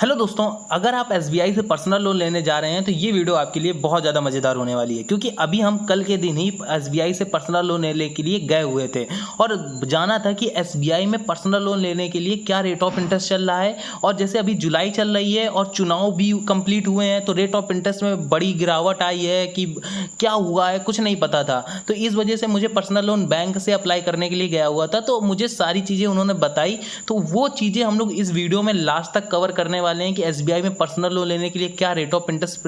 Hello दोस्तों, अगर आप एसबीआई से पर्सनल लोन लेने जा रहे हैं तो ये वीडियो आपके लिए बहुत ज़्यादा मज़ेदार होने वाली है, क्योंकि अभी हम कल के दिन ही एसबीआई से पर्सनल लोन लेने के लिए गए हुए थे और जाना था कि एसबीआई में पर्सनल लोन लेने के लिए क्या रेट ऑफ इंटरेस्ट चल रहा है। और जैसे अभी जुलाई चल रही है और चुनाव भी कंप्लीट हुए हैं तो रेट ऑफ इंटरेस्ट में बड़ी गिरावट आई है कि क्या हुआ है कुछ नहीं पता था। तो इस वजह से मुझे पर्सनल लोन बैंक से अप्लाई करने के लिए गया हुआ था, तो मुझे सारी चीज़ें उन्होंने बताई। तो वो चीज़ें हम लोग इस वीडियो में लास्ट तक कवर करने वाले हैं कि एसबीआई में पर्सनल लोन लेने के लिए क्या रेट ऑफ इंटरेस्ट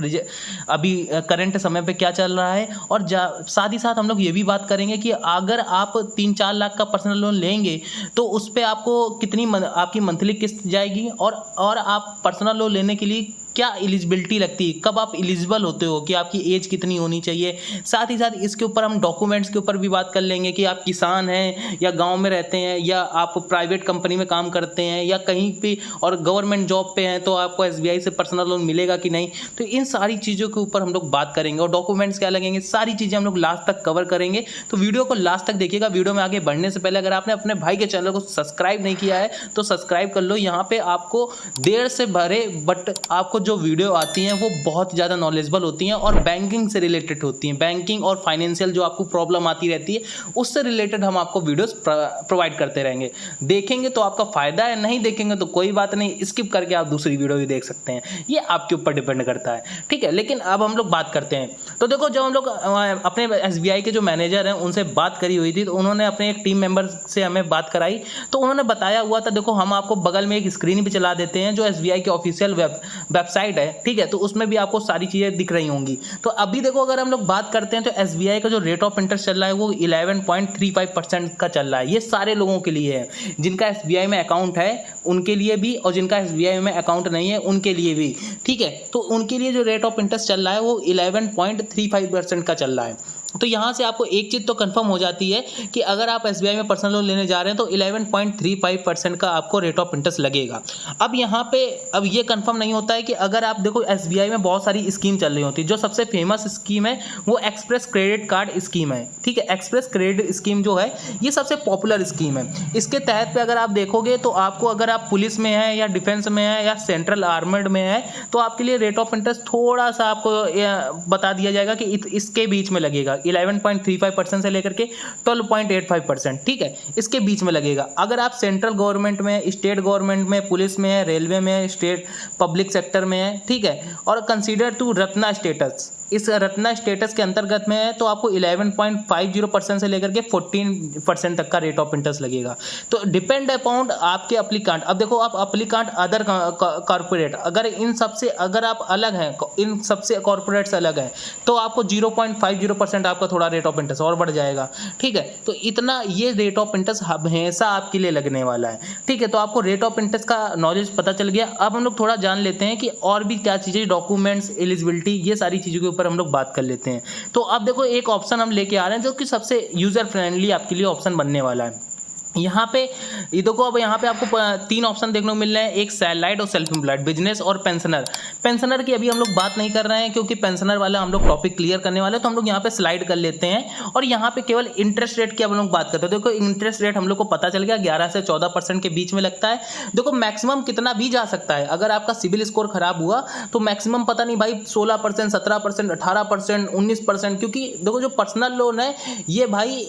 अभी करंट समय पे क्या चल रहा है। और साथ ही साथ हम लोग ये भी बात करेंगे कि अगर आप 3-4 लाख का पर्सनल लोन लेंगे तो उस पर आपको कितनी आपकी मंथली किस्त जाएगी और आप पर्सनल लोन लेने के लिए क्या एलिजिबिलिटी लगती है, कब आप एलिजिबल होते हो, कि आपकी एज कितनी होनी चाहिए। साथ ही साथ इसके ऊपर हम डॉक्यूमेंट्स के ऊपर भी बात कर लेंगे कि आप किसान हैं या गांव में रहते हैं या आप प्राइवेट कंपनी में काम करते हैं या कहीं पे और गवर्नमेंट जॉब पे हैं तो आपको एसबीआई से पर्सनल लोन मिलेगा कि नहीं। तो इन सारी चीज़ों के ऊपर हम लोग बात करेंगे और डॉक्यूमेंट्स क्या लगेंगे, सारी चीज़ें हम लोग लास्ट तक कवर करेंगे। तो वीडियो को लास्ट तक देखिएगा। वीडियो में आगे बढ़ने से पहले अगर आपने अपने भाई के चैनल को सब्सक्राइब नहीं किया है तो सब्सक्राइब कर लो। यहाँ पे आपको देर से भरे बट आपको जो वीडियो आती हैं वो बहुत ज़्यादा नॉलेजेबल होती हैं और बैंकिंग से रिलेटेड होती हैं। बैंकिंग और फाइनेंशियल जो आपको प्रॉब्लम आती रहती है उससे रिलेटेड हम आपको वीडियोस प्रोवाइड करते रहेंगे। देखेंगे तो आपका फ़ायदा है, नहीं देखेंगे तो कोई बात नहीं, स्किप करके आप दूसरी वीडियो भी देख सकते हैं। ये आपके ऊपर डिपेंड करता है, ठीक है। लेकिन अब हम लोग बात करते हैं। तो देखो, जब हम लोग अपने एसबीआई के जो मैनेजर हैं उनसे बात करी हुई थी तो उन्होंने अपने एक टीम मेंबर से हमें बात कराई। तो उन्होंने बताया हुआ था, देखो हम आपको बगल में एक स्क्रीन भी चला देते हैं जो एसबीआई की ऑफिशियल वेबसाइट है, ठीक है। तो उसमें भी आपको सारी चीज़ें दिख रही होंगी। तो अभी देखो, अगर हम लोग बात करते हैं तो एसबीआई का जो रेट ऑफ इंटरेस्ट चल रहा है वो 11.35% का चल रहा है। ये सारे लोगों के लिए है जिनका एसबीआई में अकाउंट है उनके लिए भी, और जिनका एसबीआई में अकाउंट नहीं है उनके लिए भी, ठीक है। तो उनके लिए जो रेट ऑफ इंटरेस्ट चल रहा है वो 11.35% का चल रहा है। तो यहाँ से आपको एक चीज़ तो कंफर्म हो जाती है कि अगर आप एसबीआई में पर्सनल लोन लेने जा रहे हैं तो 11.35% का आपको रेट ऑफ इंटरेस्ट लगेगा। अब यहाँ पे अब ये कंफर्म नहीं होता है कि अगर आप देखो, एसबीआई में बहुत सारी स्कीम चल रही होती है। जो सबसे फेमस स्कीम है वो एक्सप्रेस क्रेडिट कार्ड स्कीम है, ठीक है। एक्सप्रेस क्रेडिट स्कीम जो है ये सबसे पॉपुलर स्कीम है। इसके तहत पे अगर आप देखोगे तो आपको, अगर आप पुलिस में है या डिफेंस में है या सेंट्रल आर्मर्ड में है तो आपके लिए रेट ऑफ इंटरेस्ट थोड़ा सा आपको बता दिया जाएगा कि इसके बीच में लगेगा। 11.35% से लेकर के 12.85%, ठीक है, इसके बीच में लगेगा। अगर आप सेंट्रल गवर्नमेंट में, स्टेट गवर्नमेंट में, पुलिस में है, रेलवे में है, स्टेट पब्लिक सेक्टर में है, ठीक है, और कंसीडर टू रत्ना स्टेटस, इस रत्ना स्टेटस के अंतर्गत में है तो आपको 11.50% से लेकर के 14% तक का रेट ऑफ इंटरेस्ट लगेगा। तो डिपेंड अपॉन आपके अप्लीकांट। अब देखो, आप अप्लीकांट अदर कॉर्पोरेट, अगर इन सबसे अगर आप अलग हैं, इन सबसे कॉर्पोरेट से अलग हैं तो आपको 0.50% आपका थोड़ा रेट ऑफ इंटरेस्ट और बढ़ जाएगा, ठीक है। तो इतना ये रेट ऑफ इंटरेस्ट हमेशा आपके लिए लगने वाला है, ठीक है। तो आपको रेट ऑफ इंटरेस्ट का नॉलेज पता चल गया। अब हम लोग थोड़ा जान लेते हैं कि और भी क्या चीज़ें, डॉक्यूमेंट्स, एलिजिबिलिटी, ये सारी चीज़ों के ऊपर हम लोग बात कर लेते हैं। तो अब देखो, एक ऑप्शन हम लेके आ रहे हैं जो कि सबसे यूजर फ्रेंडली आपके लिए ऑप्शन बनने वाला है। यहाँ पे ये देखो, अब यहाँ पे आपको 3 ऑप्शन देखने को मिल रहे हैं, एक सैलराइड और सेल्फ एम्प्लॉयड, बिजनेस और पेंशनर। पेंशनर की अभी हम लोग बात नहीं कर रहे हैं क्योंकि पेंशनर वाला हम लोग टॉपिक क्लियर करने वाले हैं, तो हम लोग यहाँ पे स्लाइड कर लेते हैं और यहाँ पे केवल इंटरेस्ट रेट की हम लोग बात करते हैं। देखो, इंटरेस्ट रेट हम लोग को पता चल गया 11 से 14% के बीच में लगता है। देखो, मैक्सिमम कितना भी जा सकता है। अगर आपका सिविल स्कोर खराब हुआ तो मैक्सिमम पता नहीं भाई 16%, 17%, 18%, 19%, क्योंकि देखो जो पर्सनल लोन है ये भाई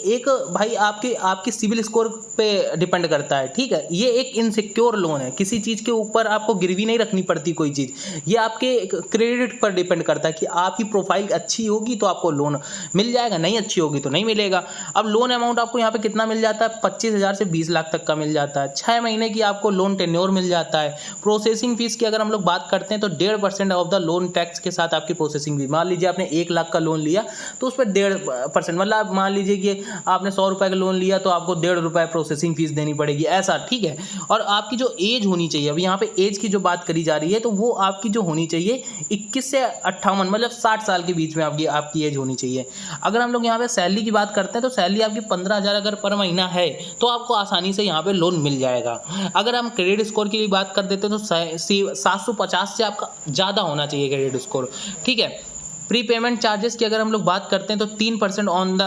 आपकी सिविल स्कोर पे डिपेंड करता है, ठीक है। ये एक इनसिक्योर लोन है, किसी चीज के ऊपर आपको गिरवी नहीं रखनी पड़ती कोई चीज। ये आपके क्रेडिट पर डिपेंड करता है कि आपकी प्रोफाइल अच्छी होगी तो आपको लोन मिल जाएगा, नहीं अच्छी होगी तो नहीं मिलेगा। अब लोन अमाउंट आपको यहाँ पे कितना मिल जाता है, 25,000 से 20 लाख तक का मिल जाता है। 6 महीने की आपको लोन टेन्योर मिल जाता है। प्रोसेसिंग फीस की अगर हम लोग बात करते हैं तो 1.5% ऑफ द लोन टैक्स के साथ आपकी प्रोसेसिंग फीस। मान लीजिए आपने 1 लाख का लोन लिया तो उस पर 1.5%, मतलब मान लीजिए कि आपने 100 रुपए का लोन लिया तो आपको 1.5 रुपए प्रोसेसिंग फीस देनी पड़ेगी, ऐसा, ठीक है। और आपकी जो एज होनी चाहिए, अब यहाँ पे एज की जो बात करी जा रही है तो वो आपकी जो होनी चाहिए 21 से 58, मतलब 60 साल के बीच में आपकी एज होनी चाहिए। अगर हम लोग यहाँ पे सैलरी की बात करते हैं तो सैलरी आपकी 15,000 अगर पर महीना है तो आपको आसानी से यहाँ पे लोन मिल जाएगा। अगर हम क्रेडिट स्कोर की बात कर देते हैं तो 750 से आपका ज़्यादा होना चाहिए क्रेडिट स्कोर, ठीक है। प्रीपेमेंट चार्जेस की अगर हम लोग बात करते हैं तो 3% on the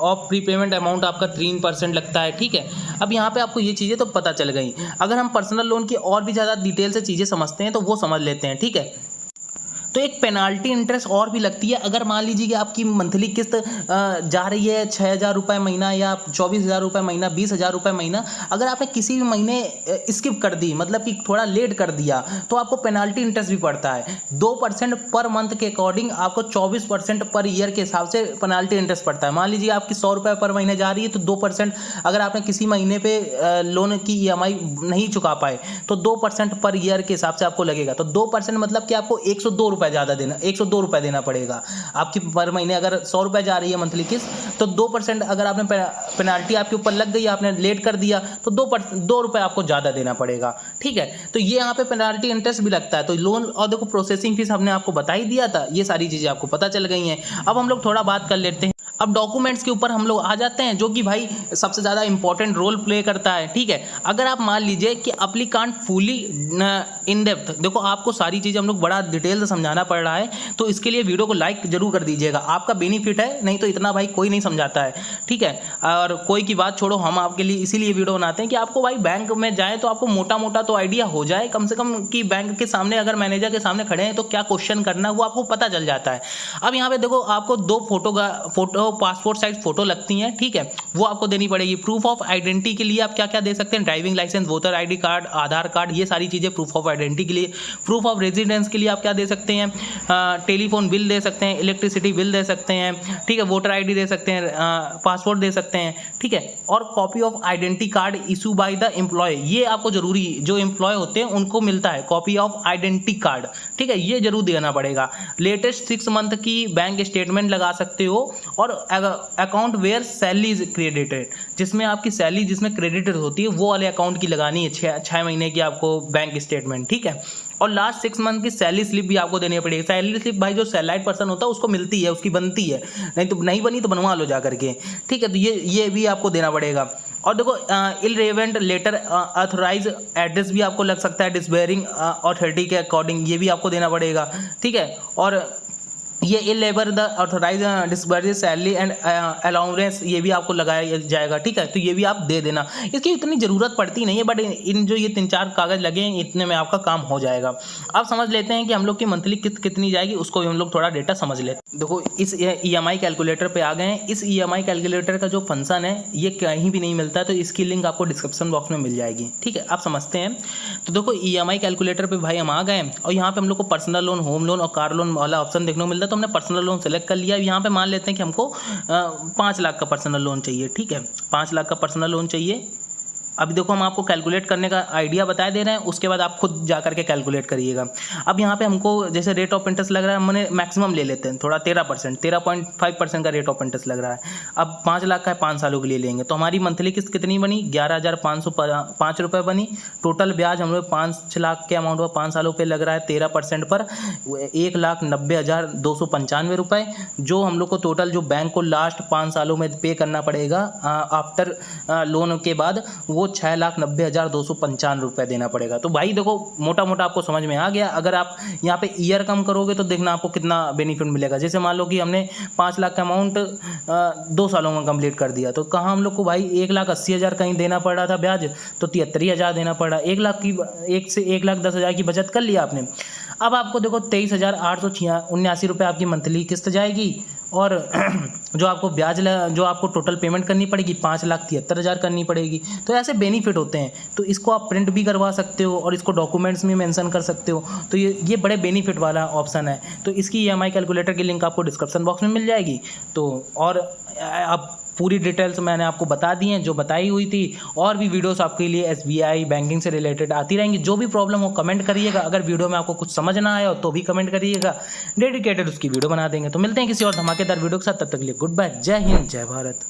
of prepayment amount आपका 3% लगता है, ठीक है। अब यहाँ पे आपको ये चीज़ें तो पता चल गई। अगर हम पर्सनल लोन की और भी ज़्यादा डिटेल से चीज़ें समझते हैं तो वो समझ लेते हैं, ठीक है। तो एक पेनाल्टी इंटरेस्ट और भी लगती है। अगर मान लीजिए कि आपकी मंथली किस्त जा रही है 6,000 रुपये महीना या 24,000 रुपये महीना, 20,000 रुपये महीना, अगर आपने किसी भी महीने स्किप कर दी, मतलब कि थोड़ा लेट कर दिया, तो आपको पेनाल्टी इंटरेस्ट भी पड़ता है। 2% पर मंथ के अकॉर्डिंग आपको 24% पर ईयर के हिसाब से पेनाल्टी इंटरेस्ट पड़ता है। मान लीजिए आपकी 100 रुपये पर महीने जा रही है तो 2%, अगर आपने किसी महीने पे लोन की EMI नहीं चुका पाए तो 2% पर ईयर के हिसाब से आपको लगेगा। तो 2% मतलब कि आपको 102 रुपये ज़्यादा देना, 102 रुपये देना पड़ेगा आपकी पर महीने। अगर 100 रुपये जा रही है मंथली किस्त तो 2% अगर आपने पेनाल्टी आपके ऊपर लग गई, आपने लेट कर दिया तो 2 रुपये आपको ज़्यादा देना पड़ेगा, ठीक है। तो ये यहाँ पे पेनाल्टी इंटरेस्ट भी लगता है। तो लोन और देखो प्रोसेसिंग फीस हमने आपको बता ही दिया था, ये सारी चीज़ें आपको पता चल गई हैं। अब हम लोग थोड़ा बात कर लेते हैं। अब डॉक्यूमेंट्स के ऊपर हम लोग आ जाते हैं, जो कि भाई सबसे ज़्यादा इंपॉर्टेंट रोल प्ले करता है, ठीक है। अगर आप मान लीजिए कि एप्लीकेंट फुली इन डेप्थ, देखो आपको सारी चीज़ें हम लोग बड़ा डिटेल से समझाना पड़ रहा है, तो इसके लिए वीडियो को लाइक जरूर कर दीजिएगा, आपका बेनिफिट है, नहीं तो इतना भाई कोई नहीं समझाता है, ठीक है। और कोई की बात छोड़ो, हम आपके लिए इसीलिए वीडियो बनाते हैं कि आपको भाई बैंक में जाए तो आपको मोटा मोटा तो आइडिया हो जाए कम से कम, कि बैंक के सामने अगर मैनेजर के सामने खड़े हैं तो क्या क्वेश्चन करना है वो आपको पता चल जाता है। अब यहाँ पे देखो आपको 2 फोटो पासपोर्ट साइज फोटो लगती हैं, ठीक है, वो आपको देनी पड़ेगी। प्रूफ ऑफ आइडेंटिटी के लिए आप क्या क्या दे सकते हैं, driving licence, voter ID card, Aadhaar card, ये सारी चीज़ें प्रूफ ऑफ आइडेंटिटी के लिए। प्रूफ ऑफ रेजिडेंस के लिए आप क्या दे सकते हैं, टेलीफोन बिल दे सकते हैं, इलेक्ट्रिसिटी बिल दे सकते हैं, ठीक है, वोटर ID दे सकते हैं, पासपोर्ट दे सकते हैं, ठीक है। और copy of identity card issue by the employ, ये आपको जरूरी, जो एम्प्लॉय होते हैं उनको मिलता है कॉपी ऑफ आइडेंटिटी कार्ड, ठीक है, ये जरूर देना पड़ेगा। लेटेस्ट 6 मंथ की बैंक स्टेटमेंट लगा सकते हो। और account where salary is credited, जिसमें आपकी सैलरी जिसमें क्रेडिटेड होती है वो वाले अकाउंट की लगानी है, 6 महीने की आपको बैंक स्टेटमेंट, ठीक है। और लास्ट 6 मंथ की सैलरी स्लिप भी आपको देनी पड़ेगी। सैलरी स्लिप भाई जो सैलराइड पर्सन होता है उसको मिलती है, उसकी बनती है, नहीं तो नहीं बनी तो बनवा लो जा करके, ठीक है। तो ये भी आपको देना पड़ेगा। और देखो इलरेवेंट लेटर ऑथराइज एड्रेस भी आपको लग सकता है, डिसबेयरिंग अथॉरिटी के अकॉर्डिंग, ये भी आपको देना पड़ेगा, ठीक है। और ये इलेबर the authorise disburse salary and allowance, ये भी आपको लगाया जाएगा, ठीक है। तो ये भी आप दे देना, इसकी इतनी ज़रूरत पड़ती नहीं है, बट इन जो ये 3-4 कागज़ लगे हैं इतने में आपका काम हो जाएगा। अब समझ लेते हैं कि हम लोग की मंथली कितनी जाएगी, उसको भी हम लोग थोड़ा डेटा समझ लेते हैं। देखो इस EMI कैलकुलेटर पे आ गए हैं। इस EMI कैलकुलेटर का जो फंक्शन है ये कहीं भी नहीं मिलता, तो इसकी लिंक आपको डिस्क्रिप्शन बॉक्स में मिल जाएगी, ठीक है। आप समझते हैं। तो देखो EMI कैलकुलेटर पे भाई हम आ गए और यहाँ पे हम लोग को पर्सनल लोन, होम लोन और कार लोन वाला ऑप्शन देखने को मिलता है। तो हमने पर्सनल लोन सेलेक्ट कर लिया। यहाँ पे मान लेते हैं कि हमको 5 लाख का पर्सनल लोन चाहिए, ठीक है, 5 लाख का पर्सनल लोन चाहिए। अभी देखो हम आपको कैलकुलेट करने का आइडिया बता दे रहे हैं, उसके बाद आप खुद जा करके कैलकुलेट करिएगा। अब यहाँ पे हमको जैसे रेट ऑफ इंटरेस्ट लग रहा है, हमने मैक्सिमम ले लेते हैं थोड़ा, 13.5% का रेट ऑफ इंटरेस्ट लग रहा है। अब 5 लाख का है, 5 सालों के लिए लेंगे तो हमारी मंथली किस्त कितनी बनी, 11,505 रुपये बनी। टोटल ब्याज हम लोग 5 लाख के अमाउंट पर 5 सालों पे लग रहा है 13% पर 1,90,295 रुपये, जो हम लोग को टोटल जो बैंक को लास्ट 5 सालों में पे करना पड़ेगा आफ्टर लोन के बाद, वो 6,90,295 रुपये देना पड़ेगा। तो भाई देखो मोटा मोटा आपको समझ में आ गया। अगर आप यहाँ पे ईयर कम करोगे तो देखना आपको कितना बेनिफिट मिलेगा। जैसे मान लो कि हमने 5 लाख का अमाउंट 2 सालों में कंप्लीट कर दिया, तो कहाँ हम लोग को भाई 1,80,000 कहीं देना पड़ रहा था ब्याज, तो 73,000 देना पड़ रहा। 1 से 1,10,000 की बचत कर लिया आपने। अब आपको देखो 23,879 रुपये आपकी मंथली किस्त जाएगी। और जो आपको ब्याज जो आपको टोटल पेमेंट करनी पड़ेगी 5,73,000 करनी पड़ेगी। तो ऐसे बेनिफिट होते हैं, तो इसको आप प्रिंट भी करवा सकते हो और इसको डॉक्यूमेंट्स में मेंशन कर सकते हो। तो ये बड़े बेनिफिट वाला ऑप्शन है। तो इसकी EMI कैलकुलेटर की लिंक आपको डिस्क्रिप्शन बॉक्स में मिल जाएगी। तो और अब पूरी डिटेल्स मैंने आपको बता दी हैं जो बताई हुई थी। और भी वीडियोस आपके लिए SBI बैंकिंग से रिलेटेड आती रहेंगी। जो भी प्रॉब्लम हो कमेंट करिएगा। अगर वीडियो में आपको कुछ समझ ना आया हो तो भी कमेंट करिएगा, डेडिकेटेड उसकी वीडियो बना देंगे। तो मिलते हैं किसी और धमाकेदार वीडियो के साथ, तब तक के लिए गुड बाय, जय हिंद, जय भारत।